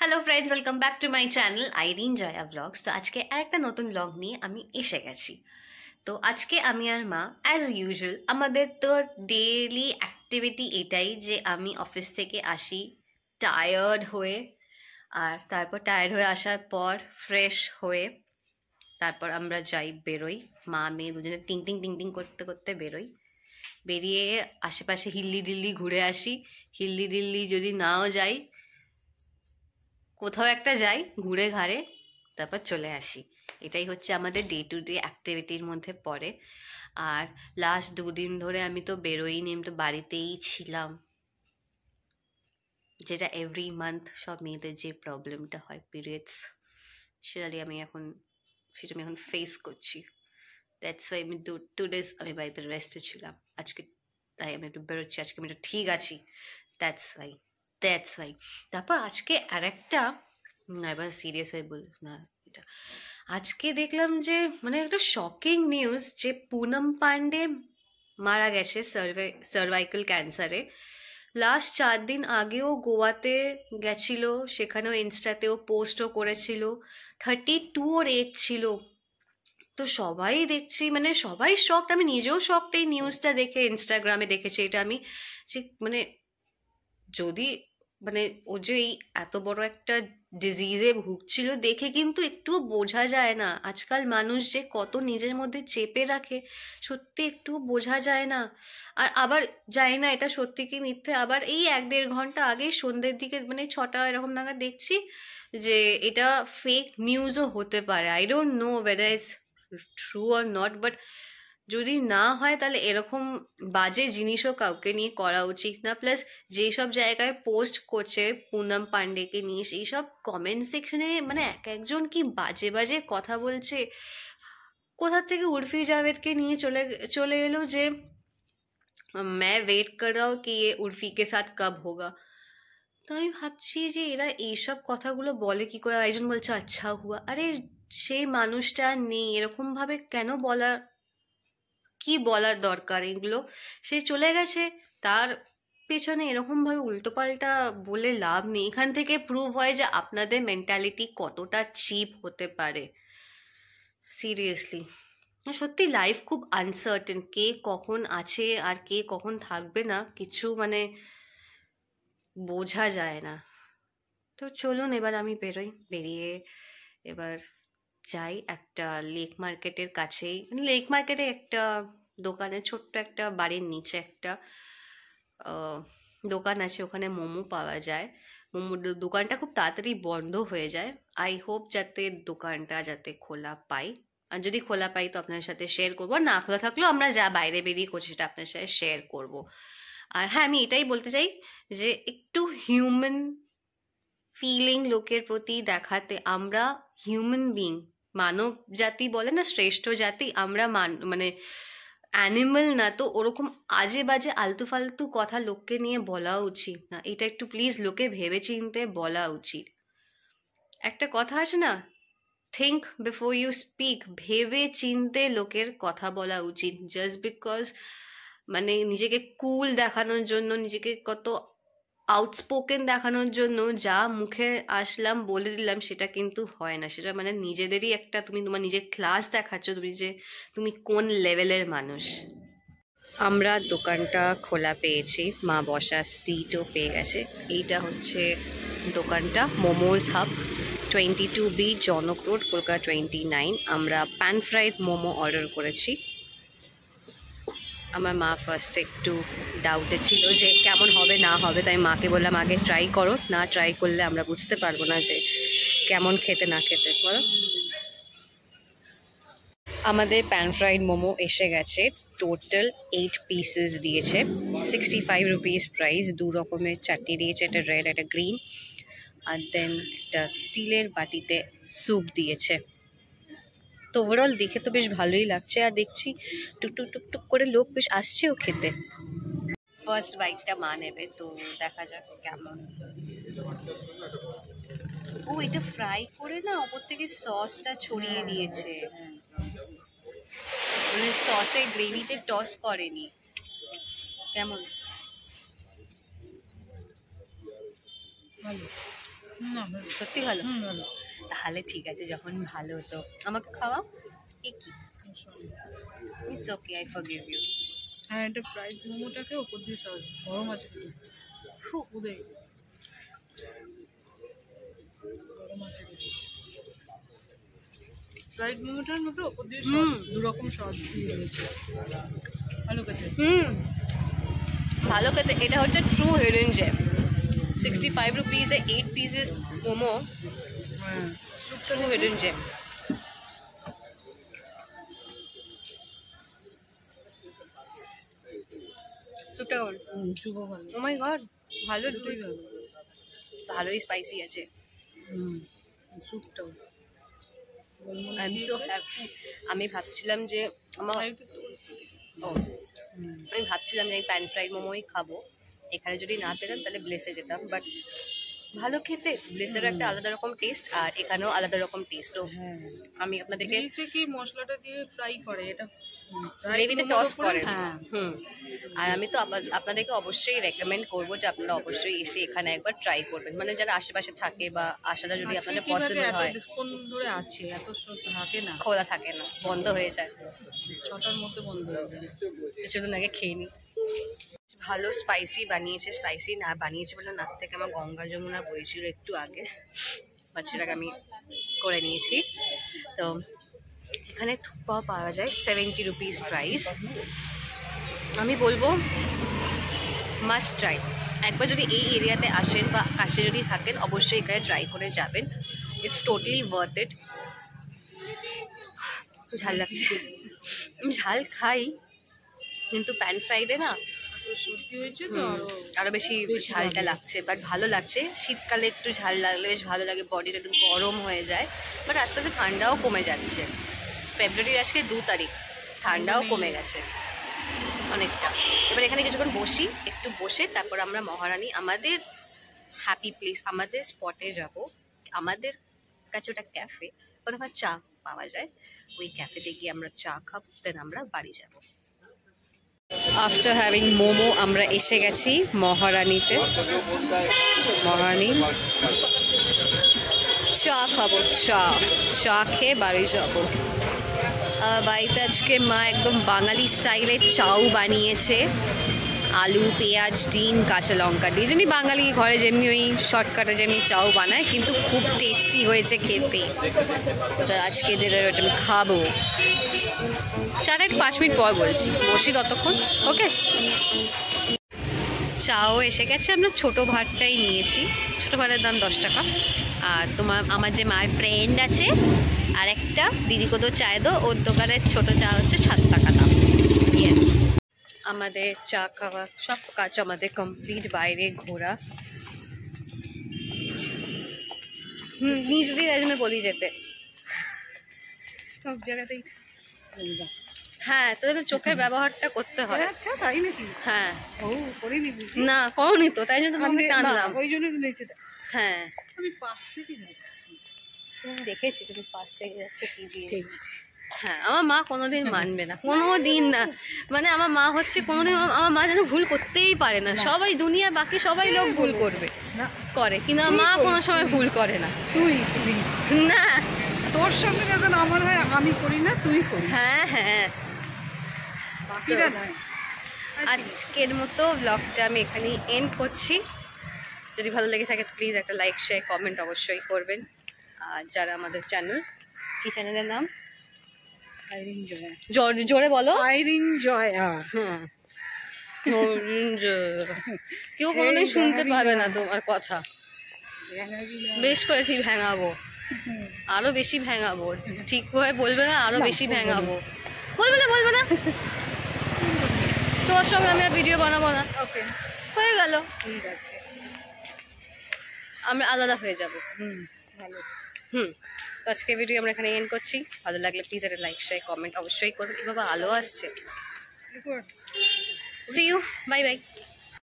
Hello friends, welcome back to my channel Irene Joya blogs. তো আজকে আরেকটা নতুন ব্লগ নিয়ে আমি এসে গেছি। তো আজকে আমি আর মা অ্যাজ ইউজুয়াল আমাদের তো ডেইলি অ্যাক্টিভিটি এটাই যে আমি অফিস থেকে আসি টায়ার্ড হয়ে, আর তারপর টায়ার্ড হয়ে আসার পর ফ্রেশ হয়ে তারপর আমরা যাই বেরোই, মা মেয়ে দুজনে টিং টিং টিং টিং করতে করতে বেরোই। বেরিয়ে আশেপাশে হিল্লি দিল্লি ঘুরে আসি। হিল্লি দিল্লি যদি নাও যাই, কোথাও একটা যাই ঘুরে ঘাড়ে, তারপর চলে আসি। এটাই হচ্ছে আমাদের ডে টু ডে অ্যাক্টিভিটির মধ্যে পড়ে। আর লাস্ট 2 দিন ধরে আমি তো বেরোইনি, আমি তো বাড়িতেই ছিলাম, যেটা এভরি মান্থ সব মেয়েদের যে প্রবলেমটা হয় পিরিয়ডস, সেটা আমি এখন ফেস করছি। দ্যাটস ওয়াই আমি 2 days আমি বাড়িতে রেস্টে ছিলাম। আজকে তাই আমি একটু বেরোচ্ছি, আজকে আমি একটু ঠিক আছি। That's why. তারপর আজকে আরেকটা, না এবার সিরিয়াস হয়ে বল না, এটা আজকে দেখলাম যে মানে একটা শকিং নিউজ যে পুনম পান্ডে মারা গেছে সার্ভাইকাল ক্যান্সারে। লাস্ট 4 দিন আগেও গোয়াতে গেছিল, সেখানেও ইনস্টাতেও পোস্টও করেছিল। 32 ওর এজ ছিল। তো সবাই দেখছি, মানে সবাই শকড, আমি নিজেও শকড এই নিউজটা দেখে। ইনস্টাগ্রামে দেখেছি এটা আমি, যে মানে যদি মানে ও যে এই এত বড় একটা ডিজিজে ভুগছিল দেখে কিন্তু একটু বোঝা যায় না আজকাল মানুষ যে কত নিজের মধ্যে চেপে রাখে, সত্যি একটু বোঝা যায় না। আর আবার জানি না এটা সত্যি কি মিথ্যে, আবার এই 1-1.5 ঘন্টা আগে সন্ধ্যের দিকে মানে 6টা এরকম নাগাদ দেখছি যে এটা ফেক নিউজও হতে পারে। I don't know whether it's true or not, but যদি না হয় তাহলে এরকম বাজে জিনিসও কাউকে নিয়ে করা উচিত না। প্লাস যেসব জায়গায় পোস্ট করছে পুনম পান্ডেকে নিয়ে, সেই সব কমেন্ট সেকশনে মানে এক একজন কি বাজে বাজে কথা বলছে। কোথা থেকে উর্ফি জাভেদকে নিয়ে চলে চলে এলো যে मैं वेट कर रहा हूँ कि ये उर्फी के साथ कब होगा। তো আমি ভাবছি যে এরা এইসব কথাগুলো বলে কি করে। একজন বলছে আচ্ছা হুয়া, আরে সেই মানুষটা নেই, এরকম ভাবে কেন বলা, কি বলার দরকার এগুলো? সে চলে গেছে, তার পেছনে এরকম ভাবে উল্টোপাল্টা বলে লাভ নেই। এখান থেকে প্রুভ হয় যে আপনাদের মেন্টালিটি কতটা চিপ হতে পারে। সিরিয়াসলি সত্যি লাইফ খুব আনসার্টেন, কে কখন আছে আর কে কখন থাকবে না কিছু মানে বোঝা যায় না। তো চলুন এবার আমি বেরোই, বেরিয়ে এবার যাই একটা লেক মার্কেটের কাছেই, মানে লেক মার্কেটে একটা দোকানে, ছোট্ট একটা বাড়ির নিচে একটা দোকান আছে, ওখানে মোমো পাওয়া যায়। মোমোর দোকানটা খুব তাড়াতাড়ি বন্ধ হয়ে যায়। আই হোপ যাতে দোকানটা যাতে খোলা পাই, আর যদি খোলা পাই তো আপনার সাথে শেয়ার করবো, আর না খোলা থাকলেও আমরা যা বাইরে বেরিয়ে করছি সেটা আপনার সাথে শেয়ার করব। আর হ্যাঁ, আমি এটাই বলতে চাই যে একটু হিউম্যান ফিলিং লোকের প্রতি দেখাতে। আমরা হিউম্যান বিং, মানব জাতি বলে না শ্রেষ্ঠ জাতি, আমরা মানে অ্যানিমাল না। তো ওরকম আজে বাজে আলতু ফালতু কথা লোককে নিয়ে বলা উচিত না, এটা একটু প্লিজ লোকে ভেবে চিনতে বলা উচিত। একটা কথা আছে না, থিঙ্ক বিফোর ইউ স্পিক, ভেবে চিনতে লোকের কথা বলা উচিত। জাস্ট বিকজ মানে নিজেকে কুল দেখানোর জন্য, নিজেকে কত আউটস্পোকেন দেখানোর জন্য যা মুখে আসলাম বলে দিলাম সেটা কিন্তু হয় না। সেটা মানে নিজেদেরই একটা, তুমি তোমার নিজের ক্লাস দেখাচ্ছ, তুমি যে তুমি কোন লেভেলের মানুষ। আমরা দোকানটা খোলা পেয়েছি, মা বসার সিটও পেয়ে গেছে। এইটা হচ্ছে দোকানটা, মোমোজ হাব, 22B জনক রোড, কলকাতা 29। আমরা প্যান ফ্রাইড মোমো অর্ডার করেছি। আমার মা ফার্স্টে একটু ডাউটে ছিল যে কেমন হবে না হবে, তাই মাকে বললাম আগে ট্রাই করো, না ট্রাই করলে আমরা বুঝতে পারবো না যে কেমন খেতে না খেতে। বলো, আমাদের প্যান ফ্রাইড মোমো এসে গেছে। টোটাল 8 পিসেস দিয়েছে, 65 রুপিস প্রাইস। 2 রকমের চাটনি দিয়েছে, একটা রেড একটা গ্রিন, আর দেন একটা স্টিলের বাটিতে স্যুপ দিয়েছে। তো ওভারঅল দেখে তো বেশ ভালোই লাগছে, আর দেখছি টুকটুক টুকটুক করে লোক বেশ আসছেও খেতে। ফার্স্ট বাইটটা মা নেবে, তো দেখা যাক কেমন। ও এটা ফ্রাই করে না ওপর থেকে সসটা ছড়িয়ে দিয়েছে, মানে সসে গ্রেভিতে টস করেনি। কেমন? ভালো। সত্যি ভালো? তাহলে ঠিক আছে, যখন ভালো তো আমাকে খাওয়াও। এ কি, it's okay, I forgive you. হ্যাঁ, এটা ফ্রাইড মোমোটাকে ওপর দিয়ে সস গরম আছে কিন্তু উদয় গরম আছে কিন্তু ফ্রাইড মোমোটার মতো ওপর দিয়ে সস দু রকম সস দিয়ে দিয়েছে। ভালো খেতে। ভালো খেতে। এটা হচ্ছে ট্রু হিডেন জেম। 65 রুপিজে 8 পিসেস মোমো, হ্যাঁ, ট্রু হিডেন জেম। স্যুপটা কেমন? শুভ ভালো। ও মাই গড, ভালো, দুটোই ভালো। ভালোই স্পাইসি আছে। স্যুপটাও আমি তো হ্যাপি। আমি ভাবছিলাম যে আমি ভাবছিলাম যে আমি প্যান ফ্রাইড মোমোই খাবো, এখানে যদি না পেতাম তাহলে ব্লেসে যেতাম। বাট ভালো খেতে, ব্লেসেরও একটা আলাদা রকম টেস্ট আর এখানেও আলাদা রকম টেস্ট। তো হ্যাঁ, আমি আপনাদেরকে কি মশলাটা দিয়ে ফ্রাই করে, এটা গ্রেভিতে টস করে। হ্যাঁ, আর আমি তো আপনাদেরকে অবশ্যই রেকমেন্ড করবো যে আপনারা অবশ্যই এসে এখানে একবার ট্রাই করবেন, মানে যারা আশেপাশে থাকে বা আসাটা যদি আপনাদের পসিবল হয়। কোন ধরে আছে, এত থাকে না, খোলা থাকে না, বন্ধ হয়ে যায়, 6টার মধ্যে বন্ধ হয়ে যায়। কিছুদিন আগে খেয়ে নি। ভালো স্পাইসি বানিয়েছে, স্পাইসি না বানিয়েছে বলে নাক থেকে আমার গঙ্গা যমুনা বইছিল একটু আগে, বাট সেটাকে আমি করে নিয়েছি। তো এখানে থুপ্পাও পাওয়া যায়, 70 রুপিস প্রাইস। আমি বলবো মাস্ট ট্রাই। একবার যদি এই এরিয়াতে আসেন বা কাছে যদি থাকেন অবশ্যই এখানে ট্রাই করে যাবেন, ইটস টোটালি ওয়ার্থ ইট। ঝাল লাগছে, আমি ঝাল খাই কিন্তু প্যান ফ্রাইডে না সত্যি হয়েছে তো আরো বেশি ঝালটা লাগছে, বাট ভালো লাগছে। শীতকালে একটু ঝাল লাগলে বেশ ভালো লাগে, বডিটা একটু গরম হয়ে যায়। বাট আস্তে আস্তে ঠান্ডাও কমে যাচ্ছে। ফেব্রুয়ারির আজকে 2 তারিখ, ঠান্ডাও কমে গেছে অনেকটা। এবার এখানে কিছুক্ষণ বসি, একটু বসে তারপর আমরা মহারানী আমাদের হ্যাপি প্লেস, আমাদের স্পটে যাব। আমাদের কাছে ওটা ক্যাফে, ওখানে চা পাওয়া যায়, ওই ক্যাফেতে গিয়ে আমরা চা খাবো, দেন আমরা বাড়ি যাব। আফটার হ্যাভিং মোমো আমরা এসে গেছি মহারানীতে। মহারানী চা খাবো, চা খেয়ে বাড়ি যাবো। বাড়িতে আজকে মা একদম বাঙালি স্টাইলে চাউ বানিয়েছে, আলু, পেঁয়াজ, ডিম, কাঁচা লঙ্কা দিয়ে, যেমনি বাঙালি ঘরে যেমনি ওই শর্টকাটে যেমনি চাউ বানায়, কিন্তু খুব টেস্টি হয়েছে খেতে। তো আজকে যেটা আমি খাবো, চাটা একটু 5 মিনিট পর বলছি, বসি ততক্ষণ। ওকে, চাও এসে গেছে। আমরা ছোটো ভাতটাই নিয়েছি, ছোটো ভাতের দাম 10 টাকা। আর আমার যে মায়ের ফ্রেন্ড আছে আর একটা দিদি কত চায় দো, ওর দোকানের ছোটো চা হচ্ছে 7 টাকা দাম। ইয়েস, আমাদের চা খাওয়া সব কাজ আমাদের কমপ্লিট, বাইরে ঘোরা। নিজেদের জন্য বলি যেতে সব জায়গাতেই। হ্যাঁ, তাদের চোখের ব্যবহারটা করতে হয়। আচ্ছা, তাই নাকি? হ্যাঁ, ও করিনি, না করনি তো, তাই জন্য তোমাকে টানলাম। ওই জন্যই তো দেখছি। হ্যাঁ, আমি পাশ থেকে যাচ্ছি, দেখেছি তুমি পাশ থেকে যাচ্ছে কি দিয়ে। হ্যাঁ, আমার মা কোনোদিন মানবে না, কোনোদিন না। মানে আমার মা হচ্ছে কোনোদিন, আমার মা যেন ভুল করতেই পারে না। সবাই দুনিয়া বাকি সবাই লোক ভুল করবে করে, কিন্তু আমার মা কোনো সময় ভুল করে না। তুই না, তোর সঙ্গে যখন আমার হয় আমি করি না, তুই করিস। হ্যাঁ হ্যাঁ, বাকিরা নয়। আজকের মতো ব্লগটা আমি এখানেই এন্ড করছি। যদি ভালো লেগে থাকে প্লিজ একটা লাইক, শেয়ার, কমেন্ট অবশ্যই করবেন। আর যারা আমাদের চ্যানেল, কি চ্যানেলের নাম? আইরিন জয়া। জোরে বলো। আইরিন জয়া। হ্যাঁ, কেউ কোনোদিন শুনতে পাবে না তোমার কথা। বেশ করেছি, ভেঙাবো, আরো বেশি ভেঙাবো। ঠিক করে বলবে না, আরো বেশি ভেঙাবো। বলবে না তোমার সঙ্গে আমি আর ভিডিও বানাবো না। ওকে, হয়ে গেল, ঠিক আছে, আমরা আলাদা হয়ে যাবো। ভালো। তো আজকে ভিডিও আমরা এখানে এন্ড করছি। ভালো লাগলে প্লিজ একটা লাইক, শেয়ার, কমেন্ট অবশ্যই করবেন। কি বাবা আলো আসছে। See you, bye by.